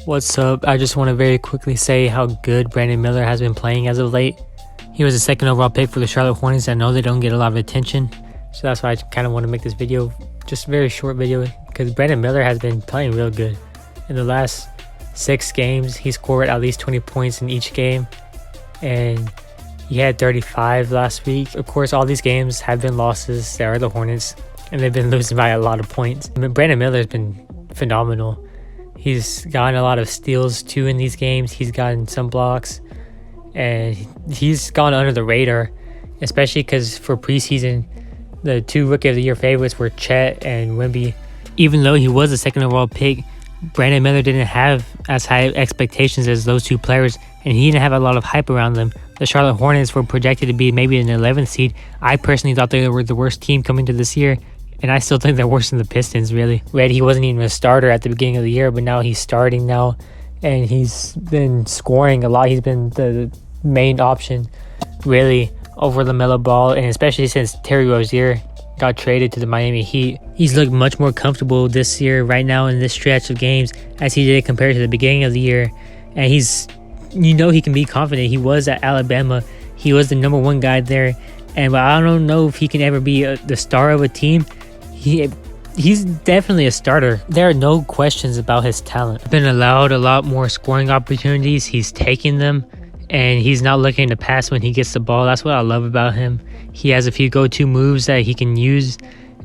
What's up? I just want to very quickly say how good Brandon Miller has been playing as of late. He was the second overall pick for the Charlotte Hornets. I know they don't get a lot of attention, so that's why I kind of want to make this video, just a very short video, because Brandon Miller has been playing real good. In the last 6 games, he scored at least 20 points in each game, and he had 35 last week. Of course, all these games have been losses. They are the Hornets, and they've been losing by a lot of points. I mean, Brandon Miller has been phenomenal. He's gotten a lot of steals too in these games. He's gotten some blocks, and he's gone under the radar, especially because for preseason, the 2 Rookie of the Year favorites were Chet and Wemby. Even though he was the second overall pick, Brandon Miller didn't have as high expectations as those 2 players, and he didn't have a lot of hype around them. The Charlotte Hornets were projected to be maybe an 11th seed. I personally thought they were the worst team coming to this year, and I still think they're worse than the Pistons, really. He wasn't even a starter at the beginning of the year, but now he's starting now, and he's been scoring a lot. He's been the main option, really, over LaMelo Ball, and especially since Terry Rozier got traded to the Miami Heat. He's looked much more comfortable this year, right now, in this stretch of games, as he did compared to the beginning of the year. And he can be confident. He was at Alabama. He was the #1 guy there, and I don't know if he can ever be the star of a team. He's definitely a starter. There are no questions about his talent. He's been allowed a lot more scoring opportunities. He's taking them, and he's not looking to pass when he gets the ball. That's what I love about him. He has a few go-to moves that he can use,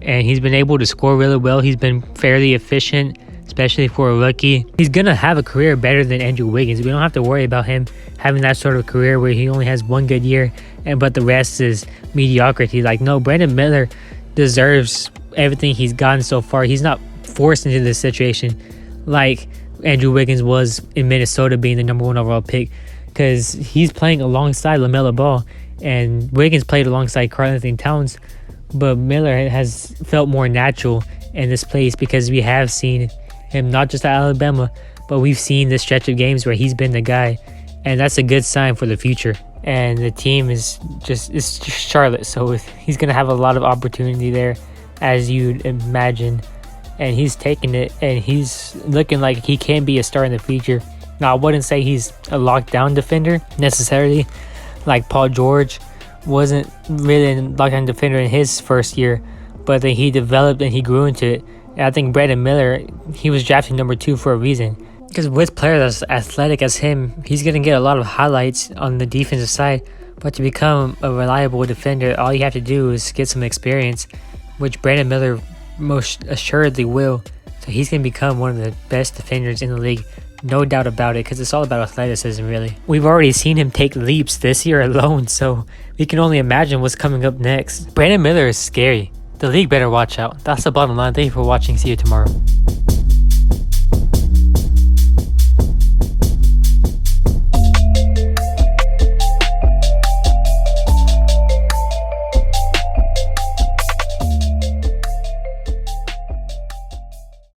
and he's been able to score really well. He's been fairly efficient, especially for a rookie. He's going to have a career better than Andrew Wiggins. We don't have to worry about him having that sort of career where he only has 1 good year, but the rest is mediocrity. No, Brandon Miller deserves everything he's gotten so far. He's not forced into this situation like Andrew Wiggins was in Minnesota being the #1 overall pick, because he's playing alongside LaMelo Ball, and Wiggins played alongside Karl-Anthony Towns, but Miller has felt more natural in this place because we have seen him not just at Alabama, but we've seen this stretch of games where he's been the guy, and that's a good sign for the future. And the team is just Charlotte, so he's going to have a lot of opportunity there, as you'd imagine, and he's taking it, and he's looking like he can be a star in the future. Now, I wouldn't say he's a lockdown defender necessarily, like Paul George wasn't really a lockdown defender in his first year, but then he developed and he grew into it. And I think Brandon Miller, he was drafted #2 for a reason, because with players as athletic as him, he's going to get a lot of highlights on the defensive side, but to become a reliable defender, all you have to do is get some experience, which Brandon Miller most assuredly will. So he's going to become one of the best defenders in the league, no doubt about it, because it's all about athleticism, really. We've already seen him take leaps this year alone, so we can only imagine what's coming up next. Brandon Miller is scary. The league better watch out. That's the bottom line. Thank you for watching. See you tomorrow.